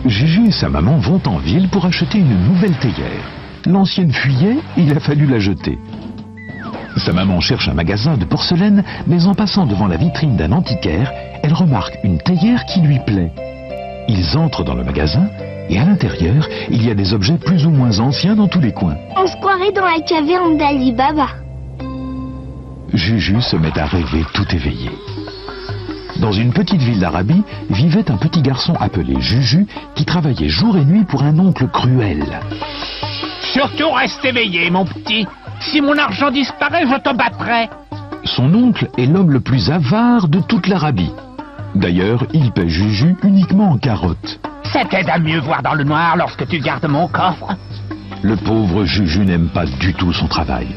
Juju et sa maman vont en ville pour acheter une nouvelle théière. L'ancienne fuyait, il a fallu la jeter. Sa maman cherche un magasin de porcelaine, mais en passant devant la vitrine d'un antiquaire, elle remarque une théière qui lui plaît. Ils entrent dans le magasin, et à l'intérieur, il y a des objets plus ou moins anciens dans tous les coins. On se croirait dans la caverne d'Ali Baba. Juju se met à rêver tout éveillé. Dans une petite ville d'Arabie, vivait un petit garçon appelé Juju qui travaillait jour et nuit pour un oncle cruel. Surtout reste éveillé, mon petit. Si mon argent disparaît, je te battrai. Son oncle est l'homme le plus avare de toute l'Arabie. D'ailleurs, il paie Juju uniquement en carottes. Ça t'aide à mieux voir dans le noir lorsque tu gardes mon coffre. Le pauvre Juju n'aime pas du tout son travail.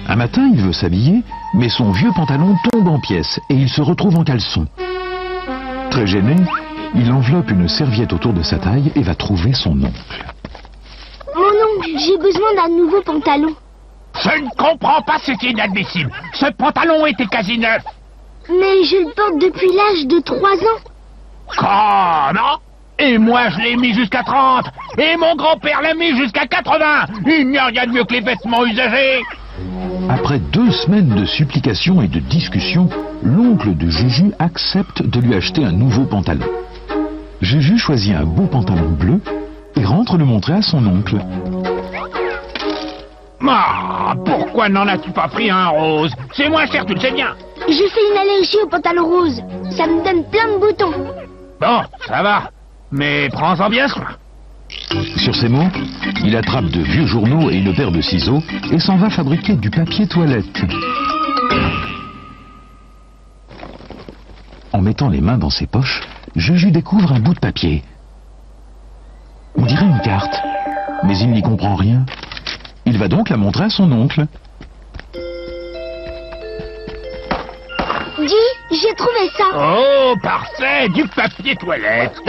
Un matin, il veut s'habiller, mais son vieux pantalon tombe en pièces et il se retrouve en caleçon. Très gêné, il enveloppe une serviette autour de sa taille et va trouver son oncle. Mon oncle, j'ai besoin d'un nouveau pantalon. Je ne comprends pas, c'est inadmissible. Ce pantalon était quasi neuf. Mais je le porte depuis l'âge de 3 ans. Comment? Et moi, je l'ai mis jusqu'à 30. Et mon grand-père l'a mis jusqu'à 80. Il n'y a rien de mieux que les vêtements usagés. Après 2 semaines de supplications et de discussions, l'oncle de Juju accepte de lui acheter un nouveau pantalon. Juju choisit un beau pantalon bleu et rentre le montrer à son oncle. Ah, pourquoi n'en as-tu pas pris un rose? C'est moins cher, tu le sais bien. Je fais une allergie au pantalon rose. Ça me donne plein de boutons. Bon, ça va. Mais prends-en bien soin. Sur ces mots, il attrape de vieux journaux et une paire de ciseaux et s'en va fabriquer du papier toilette. En mettant les mains dans ses poches, Juju découvre un bout de papier. On dirait une carte, mais il n'y comprend rien. Il va donc la montrer à son oncle. Dis, j'ai trouvé ça. Oh, parfait, du papier toilette.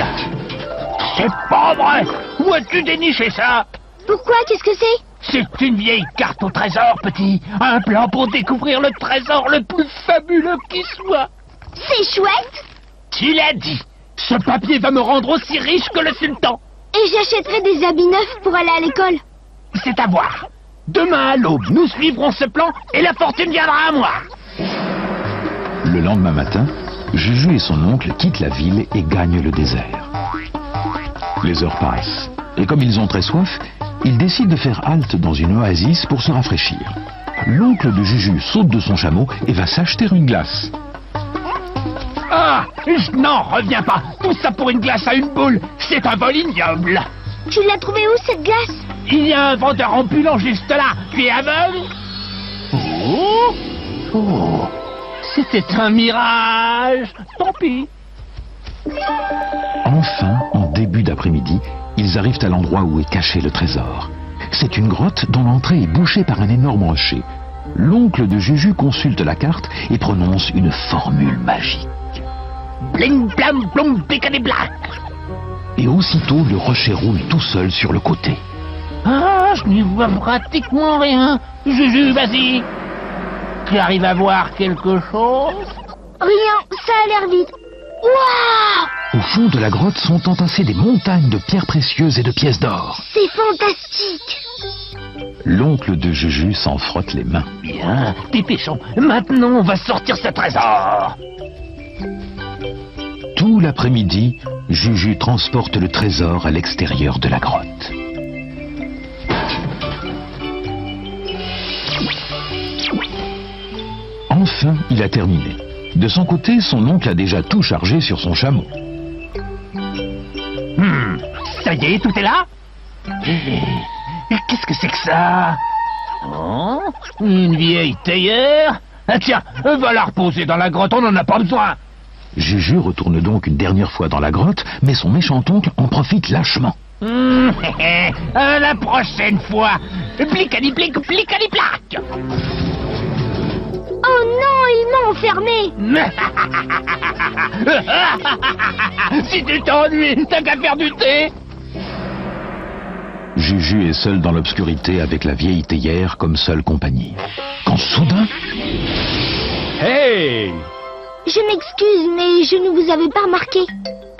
C'est pas vrai. Où as-tu déniché ça? Pourquoi? Qu'est-ce que c'est? C'est une vieille carte au trésor, petit. Un plan pour découvrir le trésor le plus fabuleux qui soit. C'est chouette. Tu l'as dit. Ce papier va me rendre aussi riche que le sultan. Et j'achèterai des habits neufs pour aller à l'école. C'est à voir. Demain à l'aube, nous suivrons ce plan et la fortune viendra à moi. Le lendemain matin, Juju et son oncle quittent la ville et gagnent le désert. Les heures passent, et comme ils ont très soif, ils décident de faire halte dans une oasis pour se rafraîchir. L'oncle de Juju saute de son chameau et va s'acheter une glace. Ah, je n'en reviens pas. Tout ça pour une glace à une boule. C'est un vol ignoble. Tu l'as trouvé où, cette glace? Il y a un vendeur ambulant juste là. Tu es aveugle? Oh, c'était un mirage. Tant pis. Enfin, en début d'après-midi, ils arrivent à l'endroit où est caché le trésor. C'est une grotte dont l'entrée est bouchée par un énorme rocher. L'oncle de Juju consulte la carte et prononce une formule magique. Bling blam blum picadiblac. Et aussitôt, le rocher roule tout seul sur le côté. Ah, je n'y vois pratiquement rien. Juju, vas-y. Tu arrives à voir quelque chose? Rien, ça a l'air vide. Waouh! Au fond de la grotte sont entassées des montagnes de pierres précieuses et de pièces d'or. C'est fantastique! L'oncle de Juju s'en frotte les mains. Bien, dépêchons. Maintenant, on va sortir ce trésor. Tout l'après-midi, Juju transporte le trésor à l'extérieur de la grotte. Enfin, il a terminé. De son côté, son oncle a déjà tout chargé sur son chameau. Ça y est, tout est là? Qu'est-ce que c'est que ça? Oh, une vieille théière? Ah tiens, va la reposer dans la grotte, on n'en a pas besoin. Juju retourne donc une dernière fois dans la grotte, mais son méchant oncle en profite lâchement. La prochaine fois. Plicadi-plic, plicadi-plac. Oh non, il m'a enfermé. Si tu t'ennuies, t'as qu'à faire du thé. Juju est seul dans l'obscurité avec la vieille théière comme seule compagnie. Quand soudain... Hey! Je m'excuse, mais je ne vous avais pas remarqué.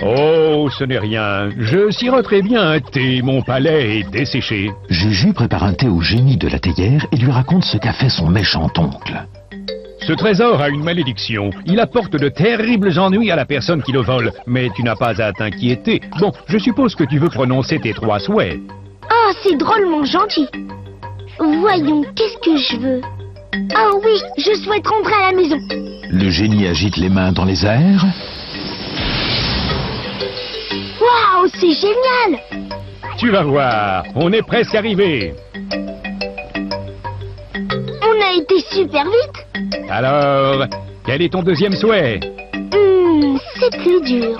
Oh, ce n'est rien. Je siroterai bien un thé, mon palais est desséché. Juju prépare un thé au génie de la théière et lui raconte ce qu'a fait son méchant oncle. Ce trésor a une malédiction. Il apporte de terribles ennuis à la personne qui le vole. Mais tu n'as pas à t'inquiéter. Bon, je suppose que tu veux prononcer tes 3 souhaits. Oh, c'est drôlement gentil. Voyons, qu'est-ce que je veux? Ah oui, je souhaite rentrer à la maison. Le génie agite les mains dans les airs. Waouh, c'est génial! Tu vas voir, on est presque arrivé. On a été super vite. Alors, quel est ton 2e souhait? C'est plus dur.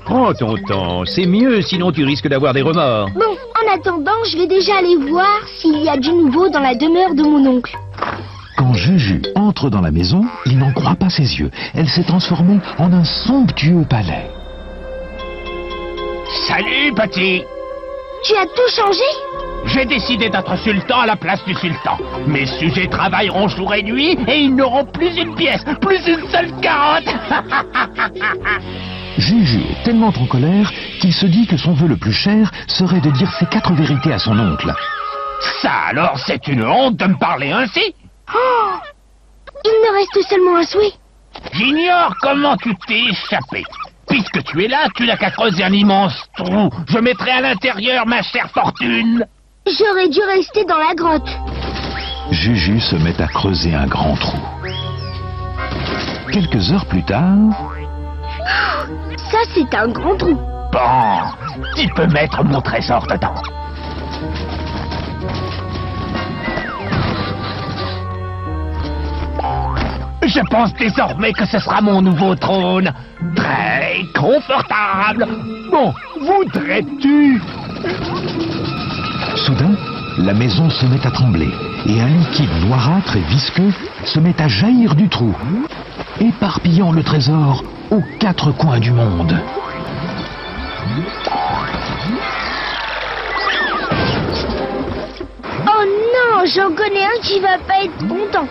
Prends ton temps, c'est mieux, sinon tu risques d'avoir des remords. Bon, en attendant, je vais déjà aller voir s'il y a du nouveau dans la demeure de mon oncle. Quand Juju entre dans la maison, il n'en croit pas ses yeux. Elle s'est transformée en un somptueux palais. Salut, petit. Tu as tout changé? J'ai décidé d'être sultan à la place du sultan. Mes sujets travailleront jour et nuit et ils n'auront plus une pièce, plus une seule carotte. Juju est tellement en colère qu'il se dit que son vœu le plus cher serait de dire ses 4 vérités à son oncle. Ça alors, c'est une honte de me parler ainsi. Oh! Il me reste seulement un souhait. J'ignore comment tu t'es échappé. Puisque tu es là, tu n'as qu'à creuser un immense trou. Je mettrai à l'intérieur ma chère fortune. J'aurais dû rester dans la grotte. Juju se met à creuser un grand trou. Quelques heures plus tard... Ça, c'est un grand trou. Bon, tu peux mettre mon trésor dedans. Je pense désormais que ce sera mon nouveau trône. Très confortable. Bon, voudrais-tu... Soudain, la maison se met à trembler et un liquide noirâtre et visqueux se met à jaillir du trou, éparpillant le trésor aux 4 coins du monde. Oh non, j'en connais un qui va pas être content.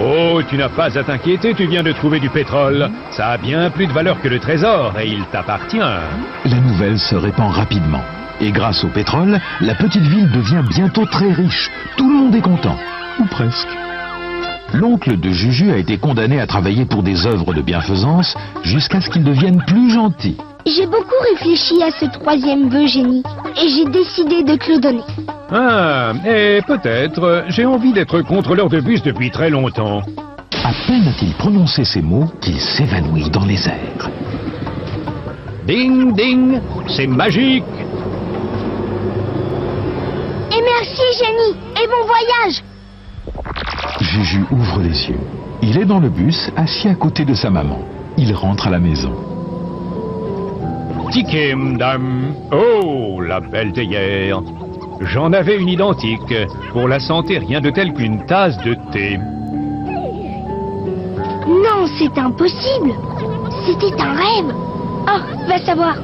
Oh, tu n'as pas à t'inquiéter, tu viens de trouver du pétrole. Ça a bien plus de valeur que le trésor et il t'appartient. La nouvelle se répand rapidement. Et grâce au pétrole, la petite ville devient bientôt très riche. Tout le monde est content. Ou presque. L'oncle de Juju a été condamné à travailler pour des œuvres de bienfaisance jusqu'à ce qu'il devienne plus gentil. J'ai beaucoup réfléchi à ce 3e vœu génie et j'ai décidé de te le donner. Ah, et peut-être, j'ai envie d'être contrôleur de bus depuis très longtemps. À peine a-t-il prononcé ces mots qu'il s'évanouit dans les airs. Ding, ding, c'est magique. Et merci, génie, et bon voyage. Juju ouvre les yeux. Il est dans le bus, assis à côté de sa maman. Il rentre à la maison. Tikem, dame. Oh, la belle théière. J'en avais une identique. Pour la santé, rien de tel qu'une tasse de thé. Non, c'est impossible. C'était un rêve. Oh, va savoir.